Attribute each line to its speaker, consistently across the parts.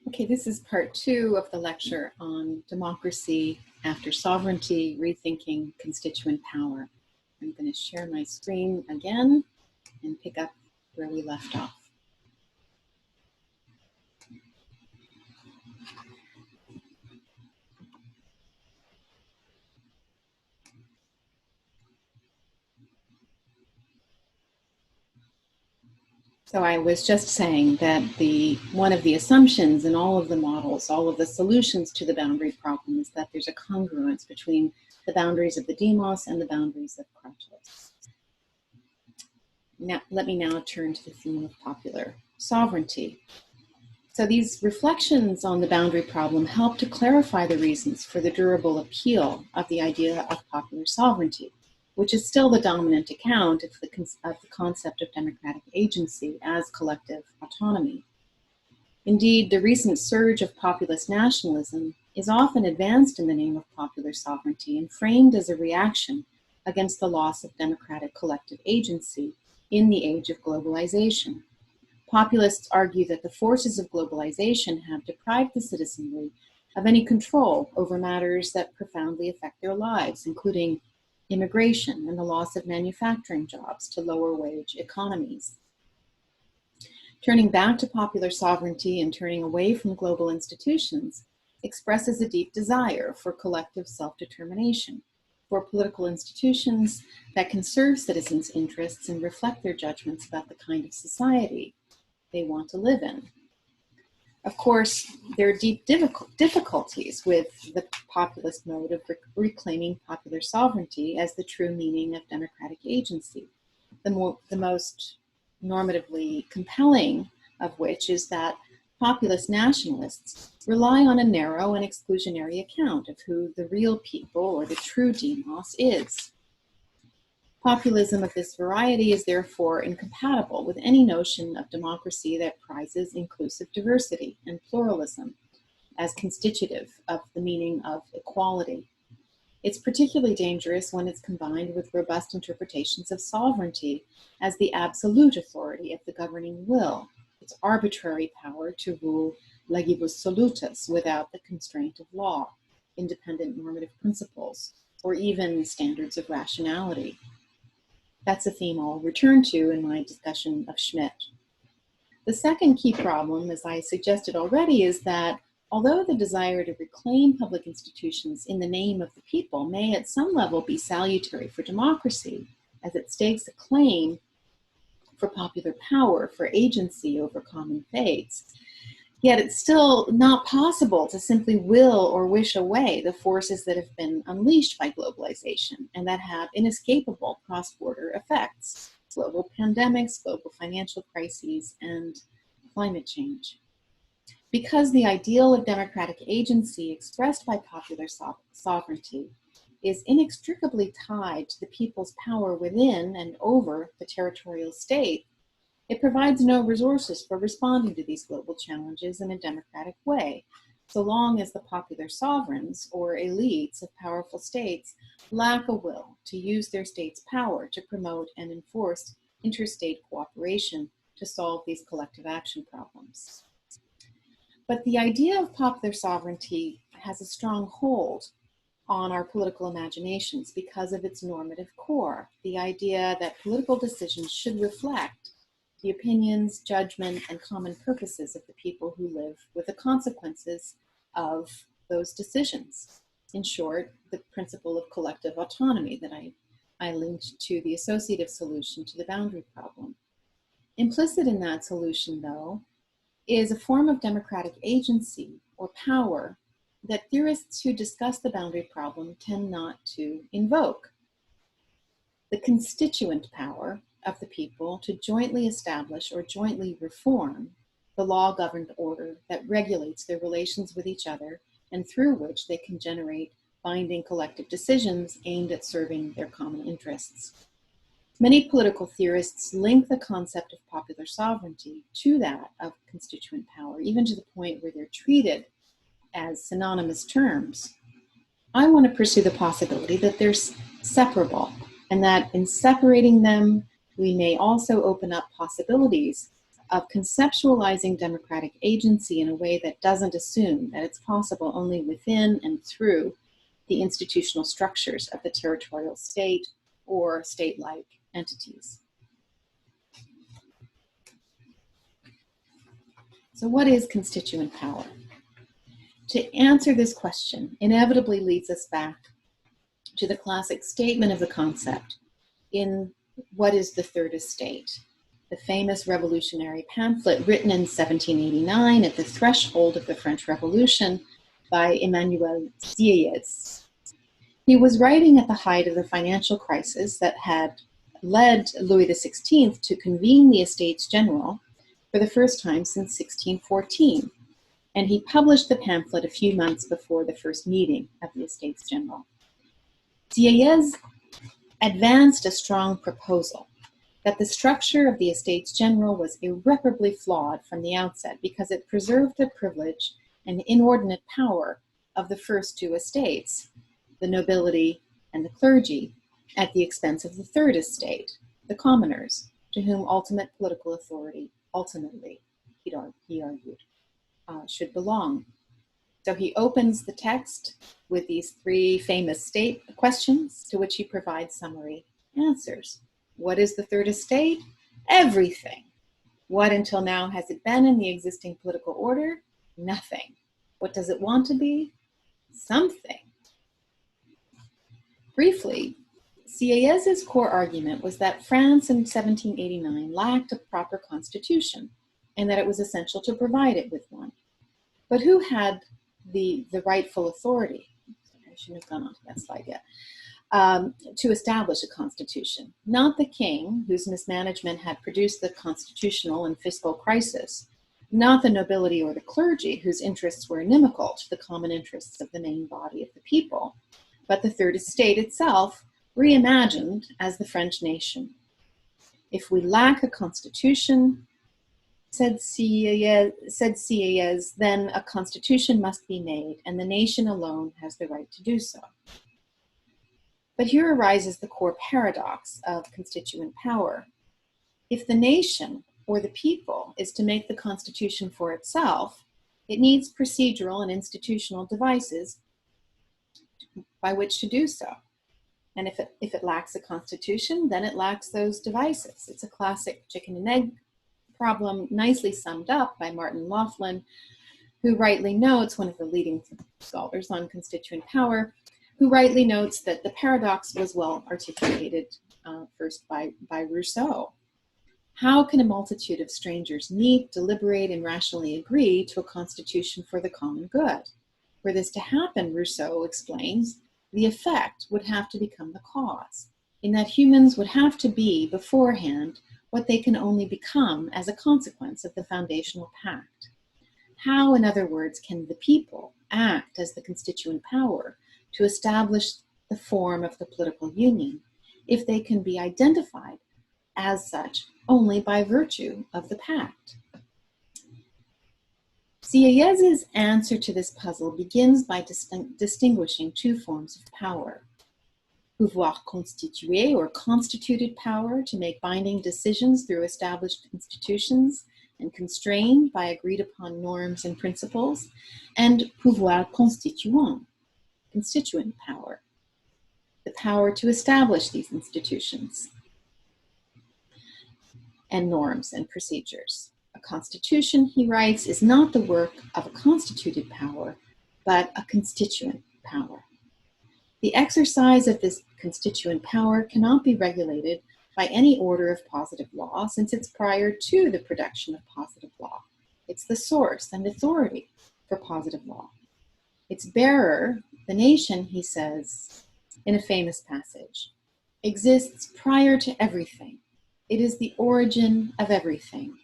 Speaker 1: Okay, this is part 2 of the lecture on democracy after sovereignty, rethinking constituent power. I'm going to share my screen again and pick up where we left off. So I was just saying that one of the assumptions in all of the models, all of the solutions to the boundary problem is that there's a congruence between the boundaries of the demos and the boundaries of Kratos. Now, let me now turn to the theme of popular sovereignty. So these reflections on the boundary problem help to clarify the reasons for the durable appeal of the idea of popular sovereignty, which is still the dominant account of the concept of democratic agency as collective autonomy. Indeed, the recent surge of populist nationalism is often advanced in the name of popular sovereignty and framed as a reaction against the loss of democratic collective agency in the age of globalization. Populists argue that the forces of globalization have deprived the citizenry of any control over matters that profoundly affect their lives, including immigration and the loss of manufacturing jobs to lower wage economies. Turning back to popular sovereignty and turning away from global institutions expresses a deep desire for collective self-determination, for political institutions that can serve citizens' interests and reflect their judgments about the kind of society they want to live in. Of course, there are deep difficulties with the populist mode of reclaiming popular sovereignty as the true meaning of democratic agency. The most normatively compelling of which is that populist nationalists rely on a narrow and exclusionary account of who the real people or the true demos is. Populism of this variety is therefore incompatible with any notion of democracy that prizes inclusive diversity and pluralism as constitutive of the meaning of equality. It's particularly dangerous when it's combined with robust interpretations of sovereignty as the absolute authority of the governing will, its arbitrary power to rule legibus solutus without the constraint of law, independent normative principles, or even standards of rationality. That's a theme I'll return to in my discussion of Schmitt. The second key problem, as I suggested already, is that although the desire to reclaim public institutions in the name of the people may at some level be salutary for democracy, as it stakes a claim for popular power, for agency over common fates, yet it's still not possible to simply will or wish away the forces that have been unleashed by globalization and that have inescapable cross-border effects: global pandemics, global financial crises, and climate change. Because the ideal of democratic agency expressed by popular sovereignty is inextricably tied to the people's power within and over the territorial state, it provides no resources for responding to these global challenges in a democratic way, so long as the popular sovereigns or elites of powerful states lack a will to use their state's power to promote and enforce interstate cooperation to solve these collective action problems. But the idea of popular sovereignty has a strong hold on our political imaginations because of its normative core, the idea that political decisions should reflect the opinions, judgment, and common purposes of the people who live with the consequences of those decisions. In short, the principle of collective autonomy that I linked to the associative solution to the boundary problem. Implicit in that solution, though, is a form of democratic agency or power that theorists who discuss the boundary problem tend not to invoke. The constituent power of the people to jointly establish or jointly reform the law-governed order that regulates their relations with each other and through which they can generate binding collective decisions aimed at serving their common interests. Many political theorists link the concept of popular sovereignty to that of constituent power, even to the point where they're treated as synonymous terms. I want to pursue the possibility that they're separable, and that in separating them, we may also open up possibilities of conceptualizing democratic agency in a way that doesn't assume that it's possible only within and through the institutional structures of the territorial state or state-like entities. So what is constituent power? To answer this question inevitably leads us back to the classic statement of the concept in What is the Third Estate? The famous revolutionary pamphlet written in 1789 at the threshold of the French Revolution by Emmanuel Sieyès. He was writing at the height of the financial crisis that had led Louis XVI to convene the Estates General for the first time since 1614, and he published the pamphlet a few months before the first meeting of the Estates General. Sieyès advanced a strong proposal that the structure of the Estates General was irreparably flawed from the outset because it preserved the privilege and inordinate power of the first two estates, the nobility and the clergy, at the expense of the third estate, the commoners, to whom ultimate political authority ultimately, he argued, should belong. So he opens the text with these three famous state questions to which he provides summary answers. What is the third estate? Everything. What until now has it been in the existing political order? Nothing. What does it want to be? Something. Briefly, Sieyès' core argument was that France in 1789 lacked a proper constitution and that it was essential to provide it with one. But who had the rightful authority? I shouldn't have gone on to that slide yet. To establish a constitution. Not the king, whose mismanagement had produced the constitutional and fiscal crisis. Not the nobility or the clergy, whose interests were inimical to the common interests of the main body of the people, but the third estate itself, reimagined as the French nation. If we lack a constitution, said Sieyès, then a constitution must be made, and the nation alone has the right to do so. But here arises the core paradox of constituent power. If the nation, or the people, is to make the constitution for itself, it needs procedural and institutional devices by which to do so. And if it lacks a constitution, then it lacks those devices. It's a classic chicken and egg problem, nicely summed up by Martin Laughlin, who rightly notes, one of the leading scholars on constituent power, who rightly notes that the paradox was well articulated first by Rousseau. How can a multitude of strangers meet, deliberate, and rationally agree to a constitution for the common good? For this to happen, Rousseau explains, the effect would have to become the cause, in that humans would have to be beforehand what they can only become as a consequence of the foundational pact. How, in other words, can the people act as the constituent power to establish the form of the political union if they can be identified as such only by virtue of the pact? Sieyès' answer to this puzzle begins by distinguishing two forms of power. Pouvoir constitué, or constituted power to make binding decisions through established institutions and constrained by agreed upon norms and principles, and pouvoir constituant, constituent power, the power to establish these institutions and norms and procedures. A constitution, he writes, is not the work of a constituted power, but a constituent power. The exercise of this constituent power cannot be regulated by any order of positive law, since it's prior to the production of positive law. It's the source and authority for positive law. Its bearer, the nation, he says in a famous passage, exists prior to everything. It is the origin of everything.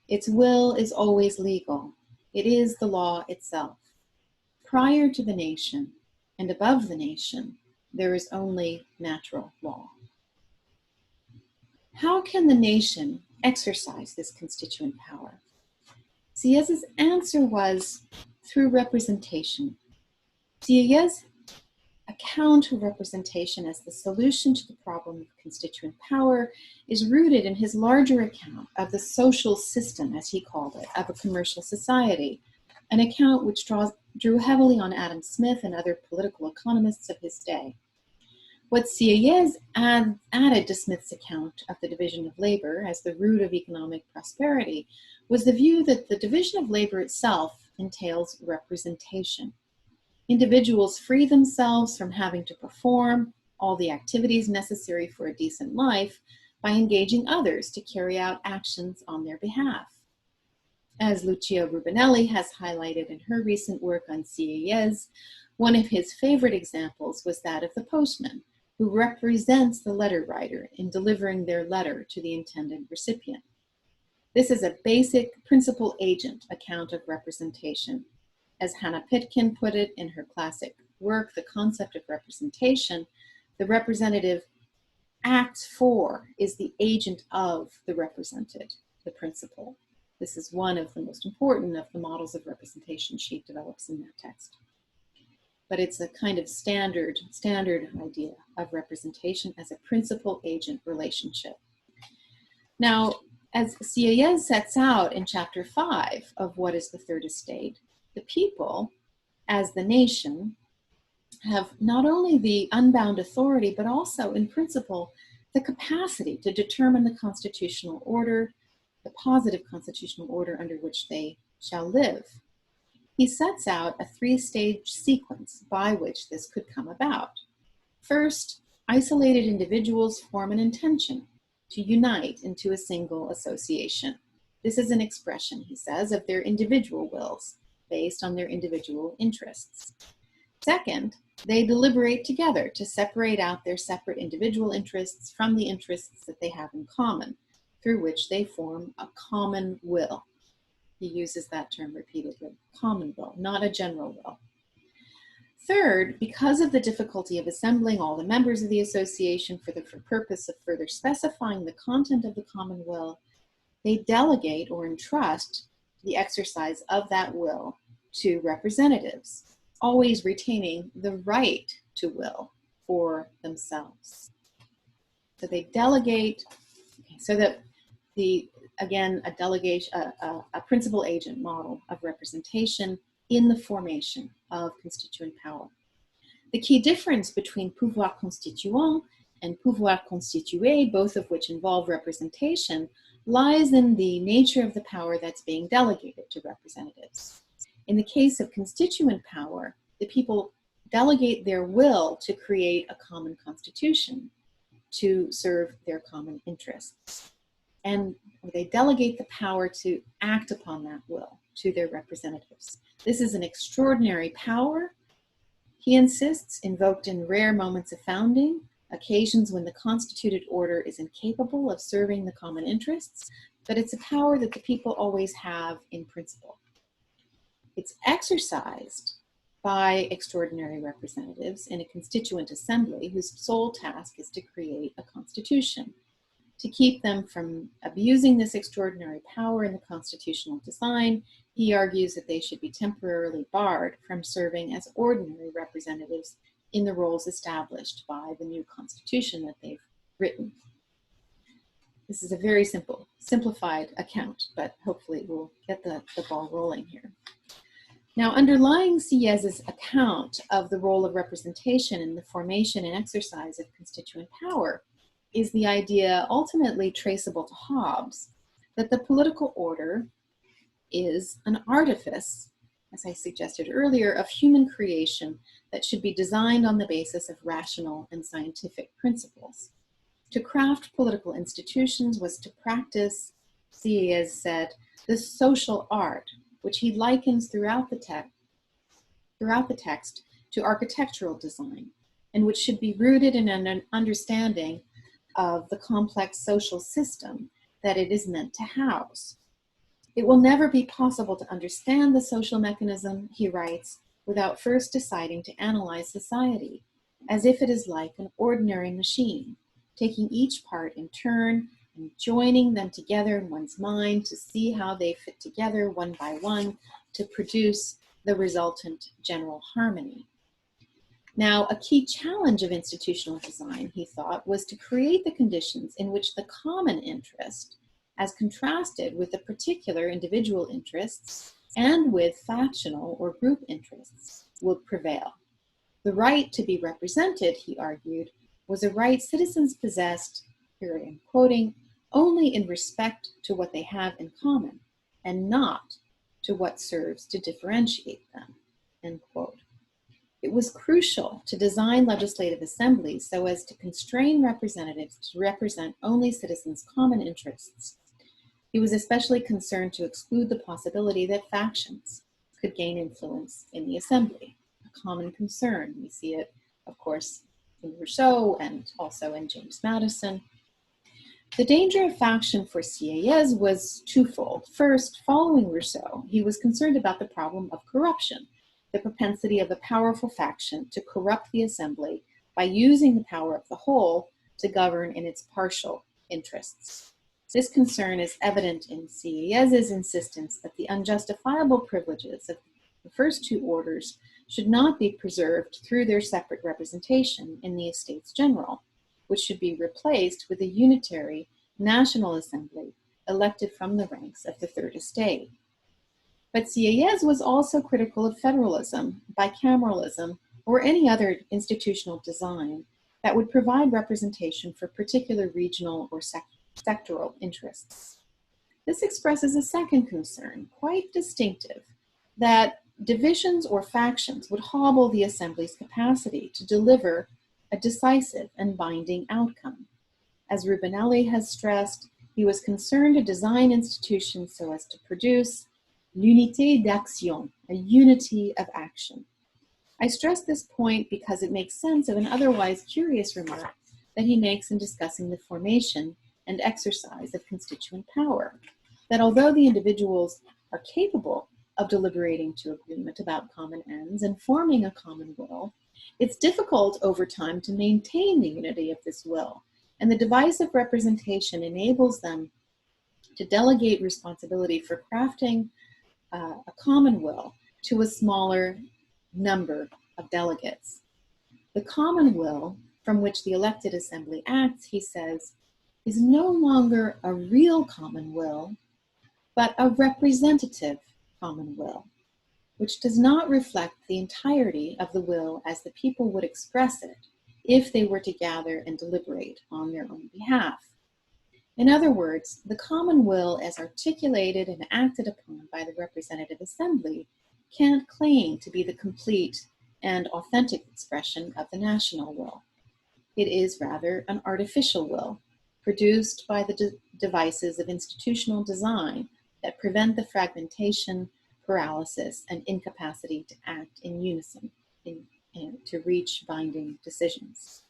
Speaker 1: Its will is always legal. It is the law itself. Prior to the nation and above the nation, there is only natural law. How can the nation exercise this constituent power? Sieyès' answer was through representation. Sieyès account of representation as the solution to the problem of constituent power is rooted in his larger account of the social system, as he called it, of a commercial society, an account which drew heavily on Adam Smith and other political economists of his day. What Sieyès added to Smith's account of the division of labor as the root of economic prosperity was the view that the division of labor itself entails representation. Individuals free themselves from having to perform all the activities necessary for a decent life by engaging others to carry out actions on their behalf. As Lucia Rubinelli has highlighted in her recent work on Sieyès, one of his favorite examples was that of the postman, who represents the letter writer in delivering their letter to the intended recipient. This is a basic principal agent account of representation. As Hannah Pitkin put it in her classic work, The Concept of Representation, the representative acts for is the agent of the represented, the principal. This is one of the most important of the models of representation she develops in that text. But it's a kind of standard idea of representation as a principal-agent relationship. Now, as Sieyès sets out in chapter 5 of What is the Third Estate, the people, as the nation, have not only the unbound authority, but also, in principle, the capacity to determine the constitutional order, the positive constitutional order under which they shall live. He sets out a three-stage sequence by which this could come about. First, isolated individuals form an intention to unite into a single association. This is an expression, he says, of their individual wills, based on their individual interests. Second, they deliberate together to separate out their separate individual interests from the interests that they have in common, through which they form a common will. He uses that term repeatedly, common will, not a general will. Third, because of the difficulty of assembling all the members of the association for the purpose of further specifying the content of the common will, they delegate or entrust the exercise of that will to representatives, always retaining the right to will for themselves. So they delegate, so that again, a delegation, a principal agent model of representation in the formation of constituent power. The key difference between pouvoir constituant and pouvoir constitué, both of which involve representation, lies in the nature of the power that's being delegated to representatives. In the case of constituent power, the people delegate their will to create a common constitution to serve their common interests. And they delegate the power to act upon that will to their representatives. This is an extraordinary power, he insists, invoked in rare moments of founding, occasions when the constituted order is incapable of serving the common interests, but it's a power that the people always have in principle. It's exercised by extraordinary representatives in a constituent assembly whose sole task is to create a constitution. To keep them from abusing this extraordinary power in the constitutional design, he argues that they should be temporarily barred from serving as ordinary representatives in the roles established by the new constitution that they've written. This is a very simplified account, but hopefully we'll get the ball rolling here. Now, underlying Sieyès' account of the role of representation in the formation and exercise of constituent power is the idea, ultimately traceable to Hobbes, that the political order is an artifice, as I suggested earlier, of human creation that should be designed on the basis of rational and scientific principles. To craft political institutions was to practice, Sieyès said, the social art, which he likens throughout the text to architectural design, and which should be rooted in an understanding of the complex social system that it is meant to house. It will never be possible to understand the social mechanism, he writes, without first deciding to analyze society, as if it is like an ordinary machine, taking each part in turn and joining them together in one's mind to see how they fit together one by one to produce the resultant general harmony. Now, a key challenge of institutional design, he thought, was to create the conditions in which the common interest, as contrasted with the particular individual interests and with factional or group interests, would prevail. The right to be represented, he argued, was a right citizens possessed, here I am quoting, only in respect to what they have in common, and not to what serves to differentiate them, end quote. It was crucial to design legislative assemblies so as to constrain representatives to represent only citizens' common interests. He was especially concerned to exclude the possibility that factions could gain influence in the assembly, a common concern. We see it, of course, in Rousseau and also in James Madison. The danger of faction for Sieyès was twofold. First, following Rousseau, he was concerned about the problem of corruption, the propensity of a powerful faction to corrupt the assembly by using the power of the whole to govern in its partial interests. This concern is evident in Sieyès' insistence that the unjustifiable privileges of the first two orders should not be preserved through their separate representation in the Estates General, which should be replaced with a unitary National Assembly elected from the ranks of the Third Estate. But Sieyès was also critical of federalism, bicameralism, or any other institutional design that would provide representation for particular regional or sectoral interests. This expresses a second concern, quite distinctive, that divisions or factions would hobble the Assembly's capacity to deliver a decisive and binding outcome. As Rubinelli has stressed, he was concerned to design institutions so as to produce l'unité d'action, a unity of action. I stress this point because it makes sense of an otherwise curious remark that he makes in discussing the formation and exercise of constituent power, that although the individuals are capable of deliberating to agreement about common ends and forming a common will, it's difficult over time to maintain the unity of this will, and the device of representation enables them to delegate responsibility for crafting a common will to a smaller number of delegates. The common will from which the elected assembly acts, he says, is no longer a real common will, but a representative common will, which does not reflect the entirety of the will as the people would express it if they were to gather and deliberate on their own behalf. In other words, the common will as articulated and acted upon by the representative assembly can't claim to be the complete and authentic expression of the national will. It is rather an artificial will, produced by the devices of institutional design that prevent the fragmentation, paralysis, and incapacity to act in unison to reach binding decisions.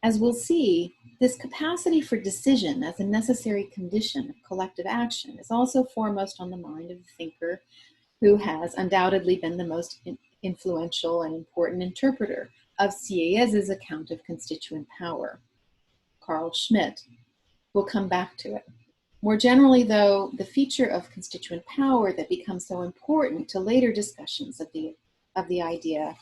Speaker 1: As we'll see, this capacity for decision as a necessary condition of collective action is also foremost on the mind of the thinker who has undoubtedly been the most influential and important interpreter of Sieyès' account of constituent power, Carl Schmitt. We'll come back to it. More generally, though, the feature of constituent power that becomes so important to later discussions of the idea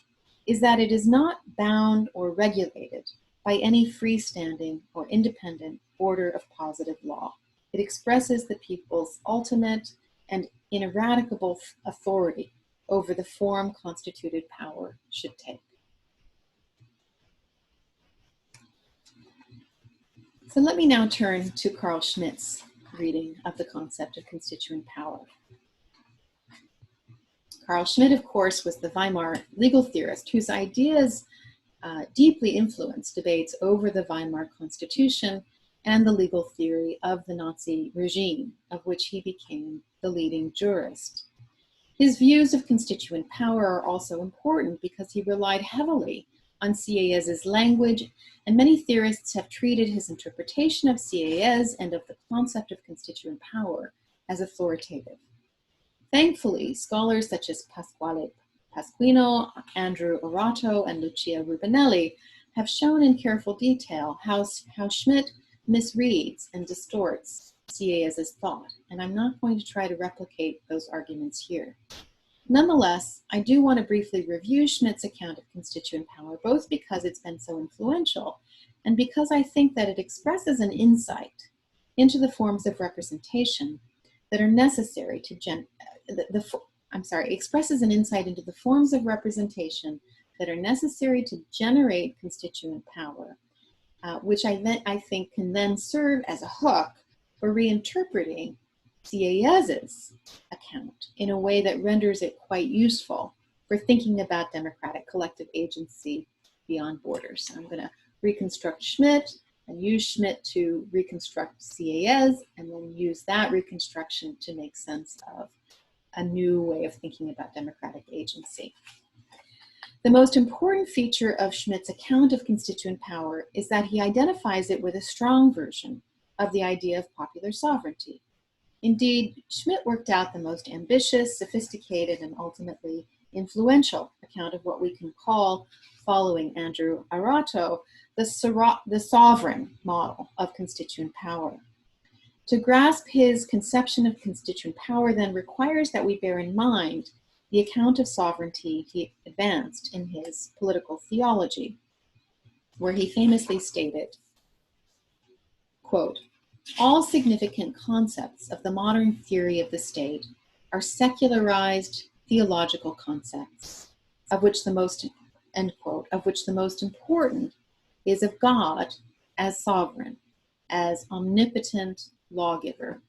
Speaker 1: is that it is not bound or regulated by any freestanding or independent order of positive law. It expresses the people's ultimate and ineradicable authority over the form constituted power should take. So let me now turn to Carl Schmitt's reading of the concept of constituent power. Carl Schmitt, of course, was the Weimar legal theorist whose ideas deeply influenced debates over the Weimar Constitution and the legal theory of the Nazi regime, of which he became the leading jurist. His views of constituent power are also important because he relied heavily on Sieyès' language, and many theorists have treated his interpretation of Sieyès and of the concept of constituent power as authoritative. Thankfully, scholars such as Pasquale Pasquino, Andrew Orato, and Lucia Rubinelli have shown in careful detail how Schmitt misreads and distorts Sieyès' thought, and I'm not going to try to replicate those arguments here. Nonetheless, I do want to briefly review Schmidt's account of constituent power, both because it's been so influential and because I think that it expresses an insight into the forms of representation that are necessary to expresses an insight into the forms of representation that are necessary to generate constituent power, which I think can then serve as a hook for reinterpreting Sieyes's account in a way that renders it quite useful for thinking about democratic collective agency beyond borders. So I'm going to reconstruct Schmidt and use Schmidt to reconstruct Sieyes, and then use that reconstruction to make sense of a new way of thinking about democratic agency. The most important feature of Schmidt's account of constituent power is that he identifies it with a strong version of the idea of popular sovereignty. Indeed, Schmidt worked out the most ambitious, sophisticated, and ultimately influential account of what we can call, following Andrew Arato, the sovereign model of constituent power. To grasp his conception of constituent power then requires that we bear in mind the account of sovereignty he advanced in his political theology, where he famously stated, quote, "All significant concepts of the modern theory of the state are secularized theological concepts, of which the most," end quote, "of which the most important is of God as sovereign, as omnipotent lawgiver."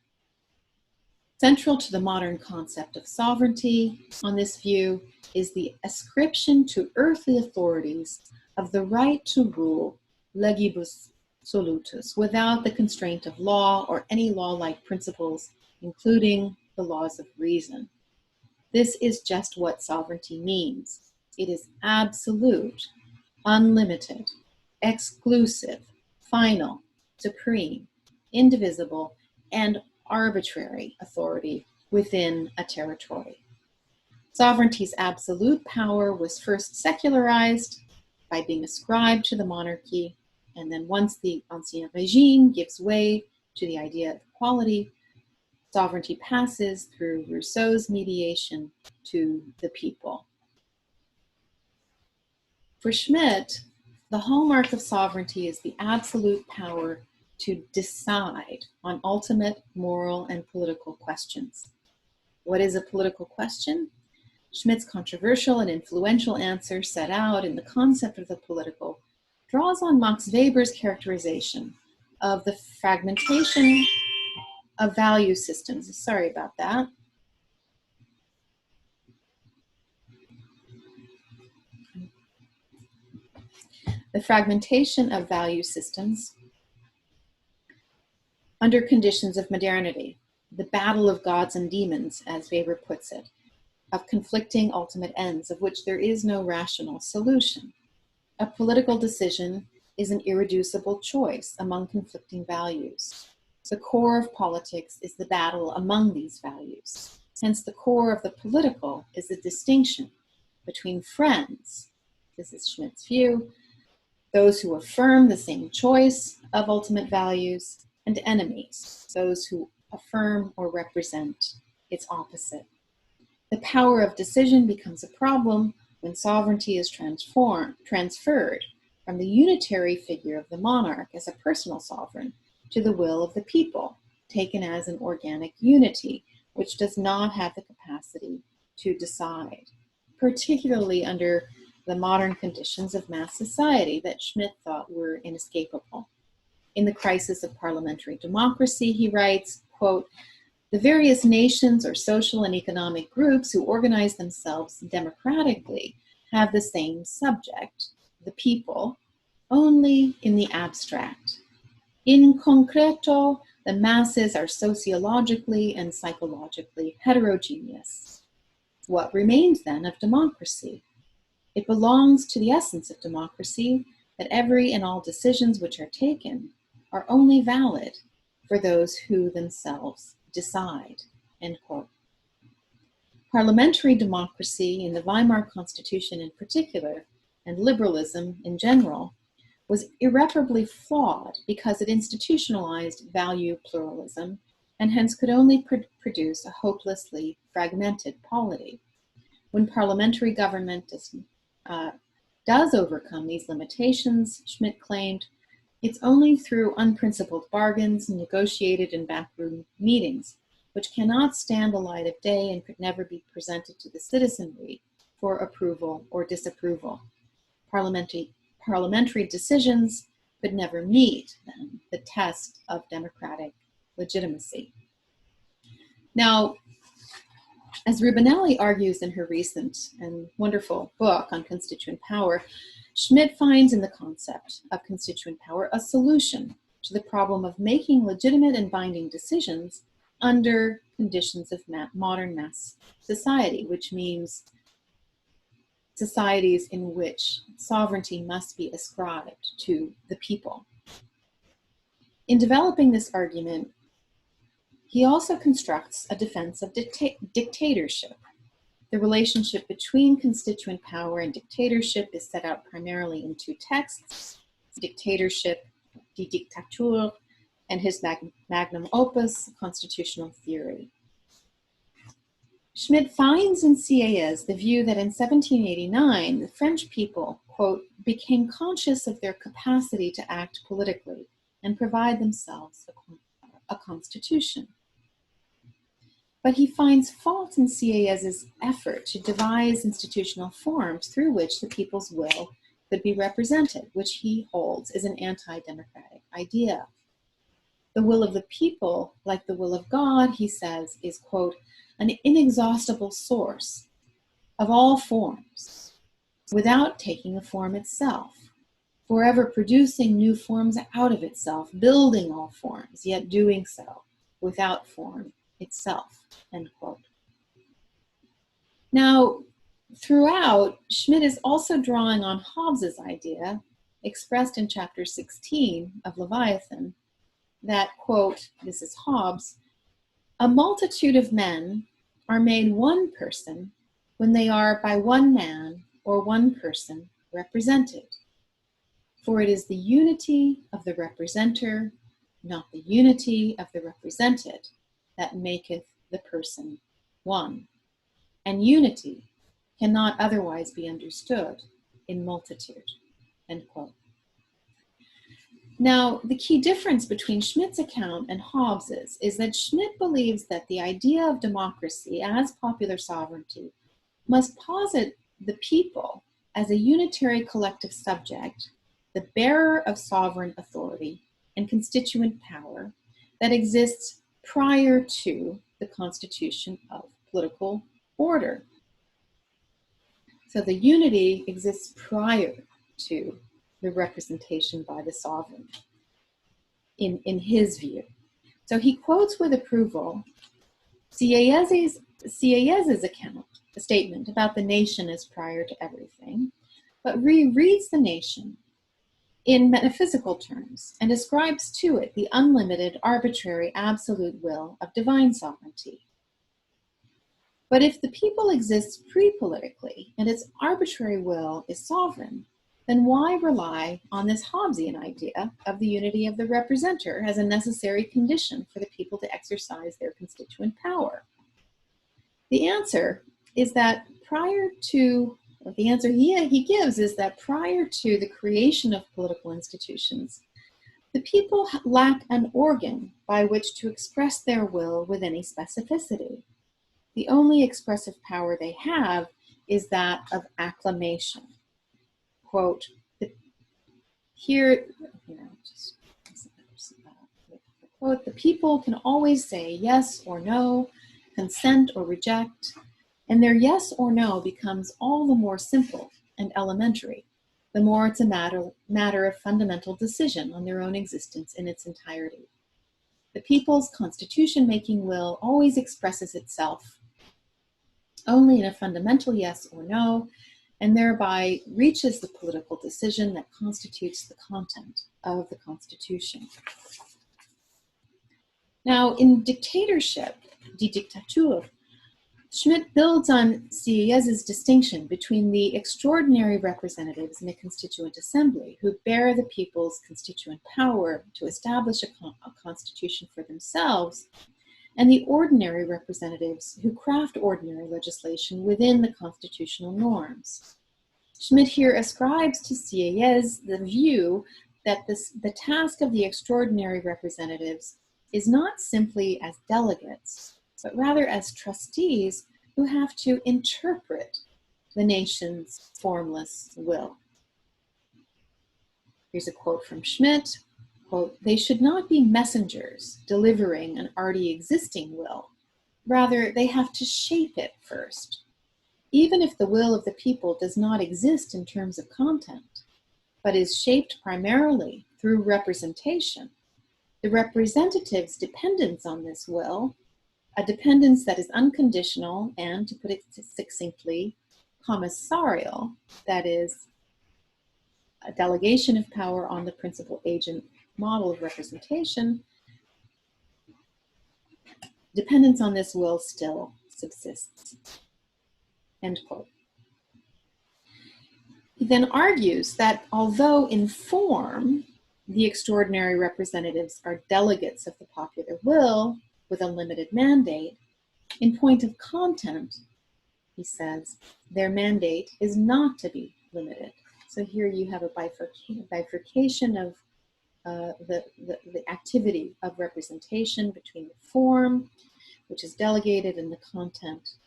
Speaker 1: Central to the modern concept of sovereignty on this view is the ascription to earthly authorities of the right to rule legibus solutus, without the constraint of law or any law-like principles, including the laws of reason. This is just what sovereignty means. It is absolute, unlimited, exclusive, final, supreme, indivisible, and arbitrary authority within a territory. Sovereignty's absolute power was first secularized by being ascribed to the monarchy, and then once the Ancien Régime gives way to the idea of equality, sovereignty passes through Rousseau's mediation to the people. For Schmidt, the hallmark of sovereignty is the absolute power to decide on ultimate moral and political questions. What is a political question? Schmidt's controversial and influential answer, set out in the concept of the political, draws on Max Weber's characterization of the fragmentation of value systems. Sorry about that. The fragmentation of value systems under conditions of modernity, the battle of gods and demons, as Weber puts it, of conflicting ultimate ends of which there is no rational solution. A political decision is an irreducible choice among conflicting values. The core of politics is the battle among these values. Hence, the core of the political is the distinction between friends, this is Schmidt's view, those who affirm the same choice of ultimate values, and enemies, those who affirm or represent its opposite. The power of decision becomes a problem when sovereignty is transferred from the unitary figure of the monarch as a personal sovereign to the will of the people, taken as an organic unity, which does not have the capacity to decide, particularly under the modern conditions of mass society that Schmidt thought were inescapable. In The Crisis of Parliamentary Democracy, he writes, quote, "The various nations or social and economic groups who organize themselves democratically have the same subject, the people, only in the abstract. In concreto, the masses are sociologically and psychologically heterogeneous. What remains then of democracy? It belongs to the essence of democracy that every and all decisions which are taken are only valid for those who themselves decide," end quote. Parliamentary democracy in the Weimar Constitution in particular, and liberalism in general, was irreparably flawed because it institutionalized value pluralism and hence could only produce a hopelessly fragmented polity. When parliamentary government does overcome these limitations, Schmidt claimed, it's only through unprincipled bargains negotiated in backroom meetings, which cannot stand the light of day and could never be presented to the citizenry for approval or disapproval. Parliamentary decisions could never meet, then, the test of democratic legitimacy. Now, as Rubinelli argues in her recent and wonderful book on constituent power, Schmidt finds in the concept of constituent power a solution to the problem of making legitimate and binding decisions under conditions of modern mass society, which means societies in which sovereignty must be ascribed to the people. In developing this argument, he also constructs a defense of dictatorship. The relationship between constituent power and dictatorship is set out primarily in two texts, Dictatorship, Die Diktatur, and his magnum opus, Constitutional Theory. Schmidt finds in Sieyès the view that in 1789, the French people, quote, became conscious of their capacity to act politically and provide themselves a constitution. But he finds fault in Sieyès' effort to devise institutional forms through which the people's will could be represented, which he holds is an anti-democratic idea. The will of the people, like the will of God, he says, is, quote, an inexhaustible source of all forms, without taking a form itself, forever producing new forms out of itself, building all forms, yet doing so without form itself, end quote. Now, throughout, Schmidt is also drawing on Hobbes's idea, expressed in chapter 16 of Leviathan, that, quote, this is Hobbes, a multitude of men are made one person when they are by one man or one person represented. For it is the unity of the representer, not the unity of the represented, that maketh the person one. And unity cannot otherwise be understood in multitude, end quote. Now, the key difference between Schmidt's account and Hobbes's is that Schmidt believes that the idea of democracy as popular sovereignty must posit the people as a unitary collective subject, the bearer of sovereign authority and constituent power that exists prior to the constitution of political order. So the unity exists prior to the representation by the sovereign, in his view. So he quotes with approval Sieyès' account, a statement about the nation as prior to everything, but rereads the nation in metaphysical terms and ascribes to it the unlimited, arbitrary, absolute will of divine sovereignty. But if the people exists pre-politically and its arbitrary will is sovereign, then why rely on this Hobbesian idea of the unity of the representer as a necessary condition for the people to exercise their constituent power? The answer is that the answer he gives is that prior to the creation of political institutions, the people lack an organ by which to express their will with any specificity. The only expressive power they have is that of acclamation. Quote, quote, the people can always say yes or no, consent or reject, and their yes or no becomes all the more simple and elementary, the more it's a matter of fundamental decision on their own existence in its entirety. The people's constitution-making will always expresses itself only in a fundamental yes or no, and thereby reaches the political decision that constitutes the content of the Constitution. Now, in Dictatorship, Die Diktatur, Schmidt builds on Sieyès' distinction between the extraordinary representatives in a constituent assembly who bear the people's constituent power to establish a constitution for themselves, and the ordinary representatives who craft ordinary legislation within the constitutional norms. Schmidt here ascribes to Sieyès the view that the task of the extraordinary representatives is not simply as delegates, but rather as trustees who have to interpret the nation's formless will. Here's a quote from Schmidt, quote, "They should not be messengers delivering an already existing will. Rather, they have to shape it first. Even if the will of the people does not exist in terms of content, but is shaped primarily through representation, the representative's dependence on this will, a dependence that is unconditional and, to put it succinctly, commissarial, that is, a delegation of power on the principal agent model of representation, dependence on this will still subsists." End quote. He then argues that although in form, the extraordinary representatives are delegates of the popular will with a limited mandate, in point of content, he says, their mandate is not to be limited. So here you have a bifurcation of the activity of representation between the form, which is delegated, and the content,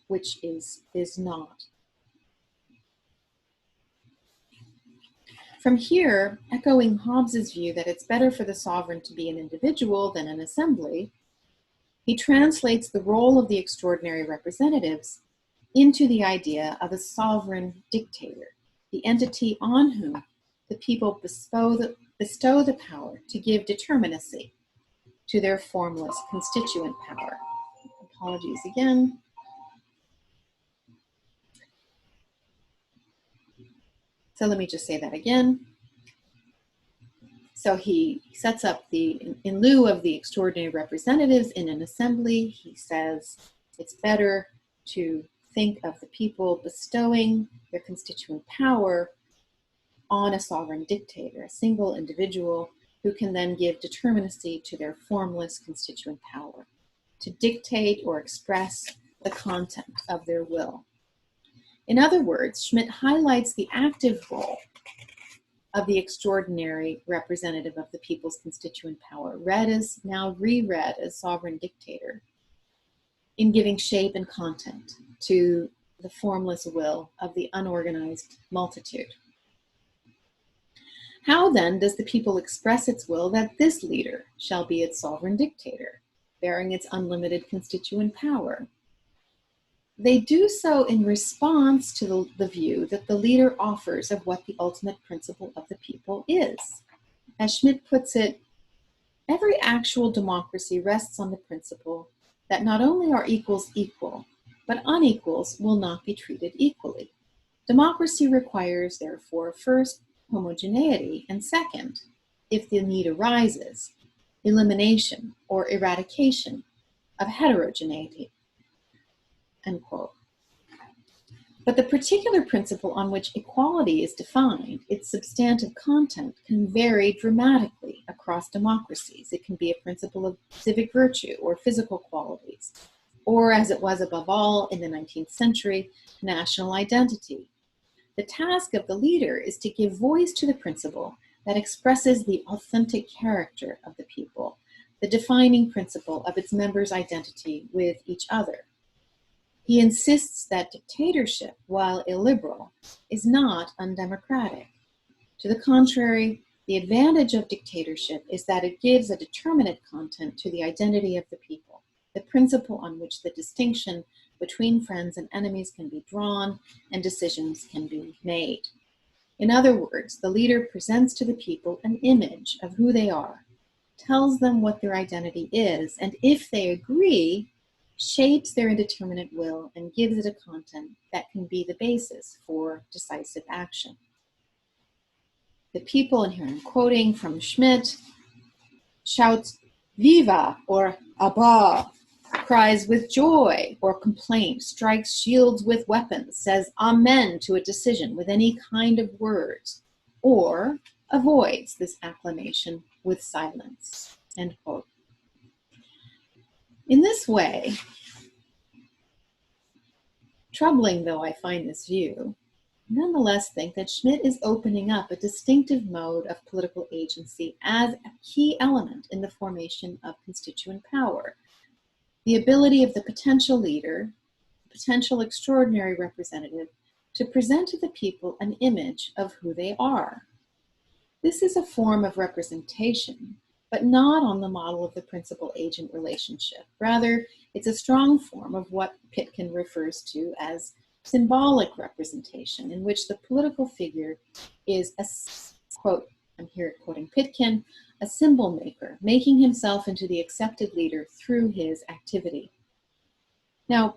Speaker 1: which is not. From here, echoing Hobbes's view that it's better for the sovereign to be an individual than an assembly, he translates the role of the extraordinary representatives into the idea of a sovereign dictator, the entity on whom the people bestow the power to give determinacy to their formless constituent power. Apologies again. So let me just say that again. So he sets up in lieu of the extraordinary representatives in an assembly, he says it's better to think of the people bestowing their constituent power on a sovereign dictator, a single individual who can then give determinacy to their formless constituent power, to dictate or express the content of their will. In other words, Schmidt highlights the active role of the extraordinary representative of the people's constituent power, now reread as sovereign dictator, in giving shape and content to the formless will of the unorganized multitude. How then does the people express its will that this leader shall be its sovereign dictator, bearing its unlimited constituent power? They do so in response to the view that the leader offers of what the ultimate principle of the people is. As Schmidt puts it, every actual democracy rests on the principle that not only are equals equal, but unequals will not be treated equally. Democracy requires, therefore, first, homogeneity, and second, if the need arises, elimination or eradication of heterogeneity. End quote. But the particular principle on which equality is defined, its substantive content, can vary dramatically across democracies. It can be a principle of civic virtue or physical qualities, or, as it was above all in the 19th century, national identity. The task of the leader is to give voice to the principle that expresses the authentic character of the people, the defining principle of its members' identity with each other. He insists that dictatorship, while illiberal, is not undemocratic. To the contrary, the advantage of dictatorship is that it gives a determinate content to the identity of the people, the principle on which the distinction between friends and enemies can be drawn and decisions can be made. In other words, the leader presents to the people an image of who they are, tells them what their identity is, and if they agree, shapes their indeterminate will and gives it a content that can be the basis for decisive action. The people, and here I'm quoting from Schmidt, shouts "Viva" or "Abba," cries with joy or complaint, strikes shields with weapons, says "Amen" to a decision with any kind of words, or avoids this acclamation with silence. End quote. In this way, troubling though I find this view, nonetheless think that Schmitt is opening up a distinctive mode of political agency as a key element in the formation of constituent power. The ability of the potential leader, potential extraordinary representative, to present to the people an image of who they are. This is a form of representation, but not on the model of the principal-agent relationship. Rather, it's a strong form of what Pitkin refers to as symbolic representation, in which the political figure is a, quote, I'm here quoting Pitkin, a symbol maker, making himself into the accepted leader through his activity. Now,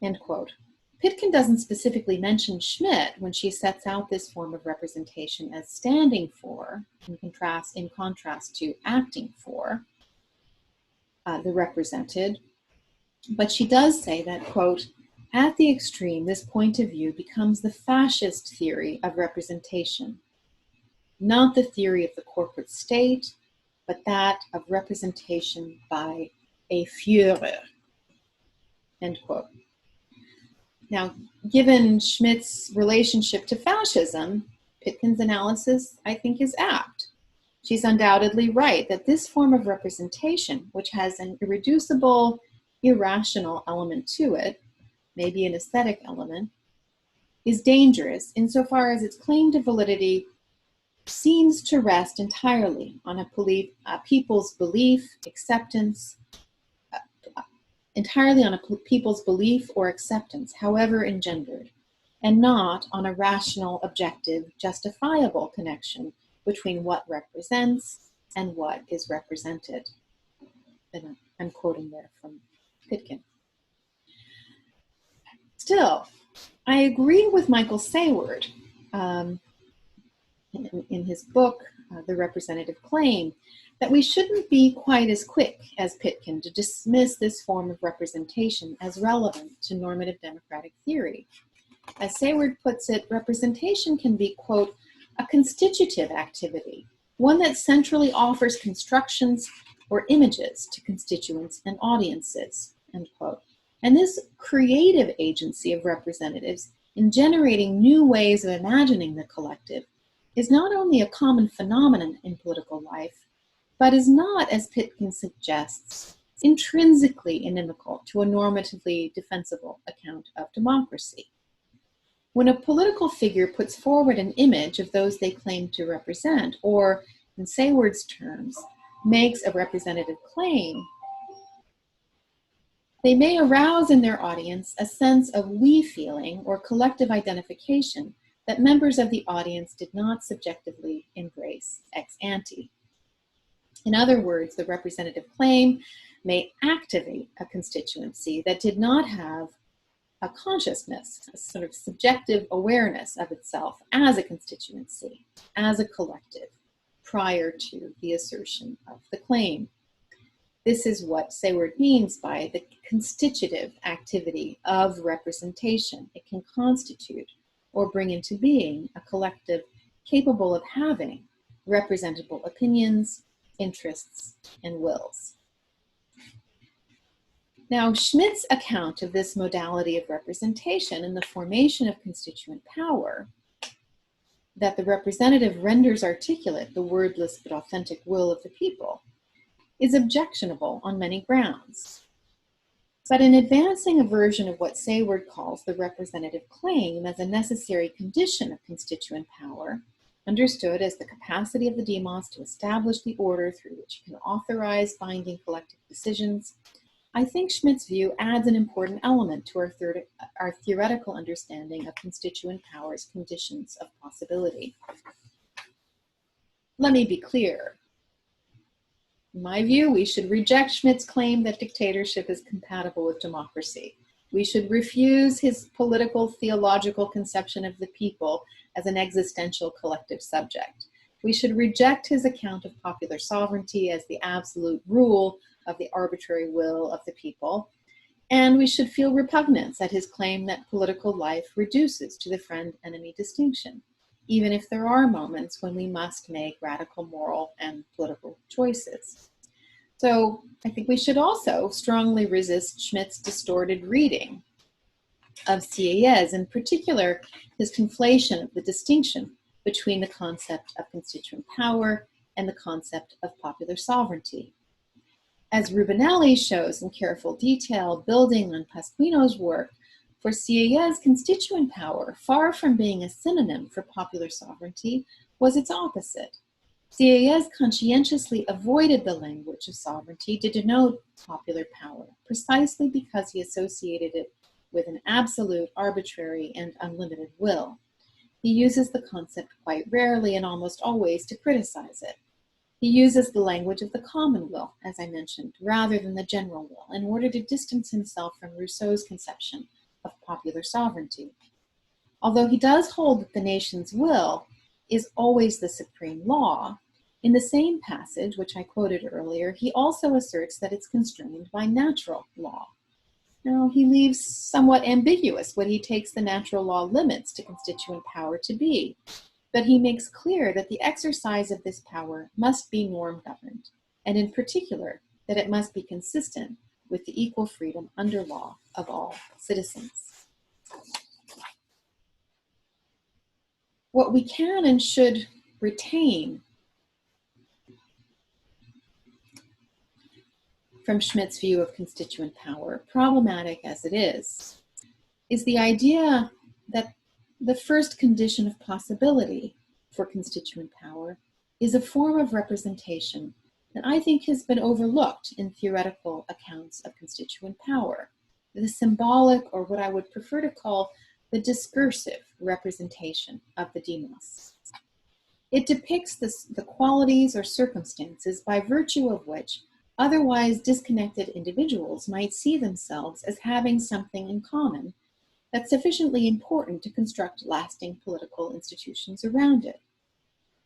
Speaker 1: end quote. Pitkin doesn't specifically mention Schmitt when she sets out this form of representation as standing for, in contrast to acting for, the represented. But she does say that, quote, at the extreme, this point of view becomes the fascist theory of representation, not the theory of the corporate state, but that of representation by a Führer, end quote. Now, given Schmitt's relationship to fascism, Pitkin's analysis, I think, is apt. She's undoubtedly right that this form of representation, which has an irreducible, irrational element to it, maybe an aesthetic element, is dangerous insofar as its claim to validity seems to rest entirely on a people's belief, acceptance, entirely on a people's belief or acceptance, however engendered, and not on a rational, objective, justifiable connection between what represents and what is represented. And I'm quoting there from Pitkin. Still, I agree with Michael Saward in his book, The Representative Claim, that we shouldn't be quite as quick as Pitkin to dismiss this form of representation as relevant to normative democratic theory. As Saward puts it, representation can be, quote, a constitutive activity, one that centrally offers constructions or images to constituents and audiences, end quote. And this creative agency of representatives in generating new ways of imagining the collective is not only a common phenomenon in political life, but is not, as Pitkin suggests, intrinsically inimical to a normatively defensible account of democracy. When a political figure puts forward an image of those they claim to represent, or, in Saward's terms, makes a representative claim, they may arouse in their audience a sense of we-feeling or collective identification that members of the audience did not subjectively embrace ex ante. In other words, the representative claim may activate a constituency that did not have a consciousness, a sort of subjective awareness of itself as a constituency, as a collective, prior to the assertion of the claim. This is what Saward means by the constitutive activity of representation. It can constitute or bring into being a collective capable of having representable opinions, interests, and wills. Now, Schmitt's account of this modality of representation and the formation of constituent power, that the representative renders articulate the wordless but authentic will of the people, is objectionable on many grounds. But in advancing a version of what Saward calls the representative claim as a necessary condition of constituent power, understood as the capacity of the demos to establish the order through which it can authorize binding collective decisions, I think Schmitt's view adds an important element to our theoretical understanding of constituent power's conditions of possibility. Let me be clear. In my view, we should reject Schmitt's claim that dictatorship is compatible with democracy. We should refuse his political theological conception of the people as an existential collective subject. We should reject his account of popular sovereignty as the absolute rule of the arbitrary will of the people. And we should feel repugnance at his claim that political life reduces to the friend-enemy distinction, even if there are moments when we must make radical moral and political choices. So I think we should also strongly resist Schmidt's distorted reading of Sieyès, in particular his conflation of the distinction between the concept of constituent power and the concept of popular sovereignty. As Rubinelli shows in careful detail, building on Pasquino's work, for Sieyès, constituent power, far from being a synonym for popular sovereignty, was its opposite. Sieyès conscientiously avoided the language of sovereignty to denote popular power, precisely because he associated it with an absolute, arbitrary, and unlimited will. He uses the concept quite rarely and almost always to criticize it. He uses the language of the common will, as I mentioned, rather than the general will, in order to distance himself from Rousseau's conception of popular sovereignty. Although he does hold that the nation's will is always the supreme law, in the same passage, which I quoted earlier, he also asserts that it's constrained by natural law. Now, he leaves somewhat ambiguous what he takes the natural law limits to constituent power to be, but he makes clear that the exercise of this power must be norm-governed, and in particular, that it must be consistent with the equal freedom under law of all citizens. What we can and should retain from Schmidt's view of constituent power, problematic as it is the idea that the first condition of possibility for constituent power is a form of representation that I think has been overlooked in theoretical accounts of constituent power, the symbolic, or what I would prefer to call the discursive representation of the demos. It depicts the qualities or circumstances by virtue of which otherwise disconnected individuals might see themselves as having something in common that's sufficiently important to construct lasting political institutions around it.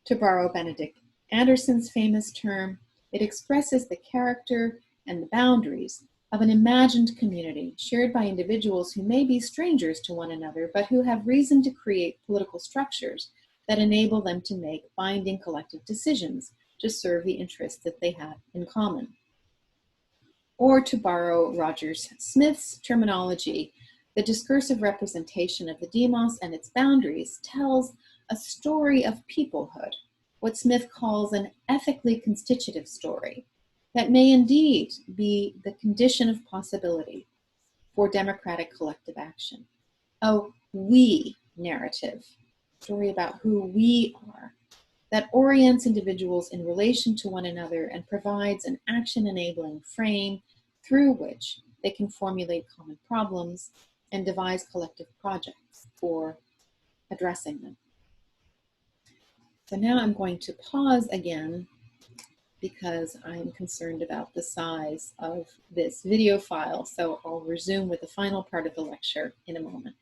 Speaker 1: To borrow Benedict Anderson's famous term, it expresses the character and the boundaries of an imagined community shared by individuals who may be strangers to one another, but who have reason to create political structures that enable them to make binding collective decisions to serve the interests that they have in common. Or to borrow Rogers Smith's terminology, the discursive representation of the demos and its boundaries tells a story of peoplehood, what Smith calls an ethically constitutive story, that may indeed be the condition of possibility for democratic collective action. A we narrative, story about who we are, that orients individuals in relation to one another and provides an action-enabling frame through which they can formulate common problems and devise collective projects for addressing them. So now I'm going to pause again because I'm concerned about the size of this video file, so I'll resume with the final part of the lecture in a moment.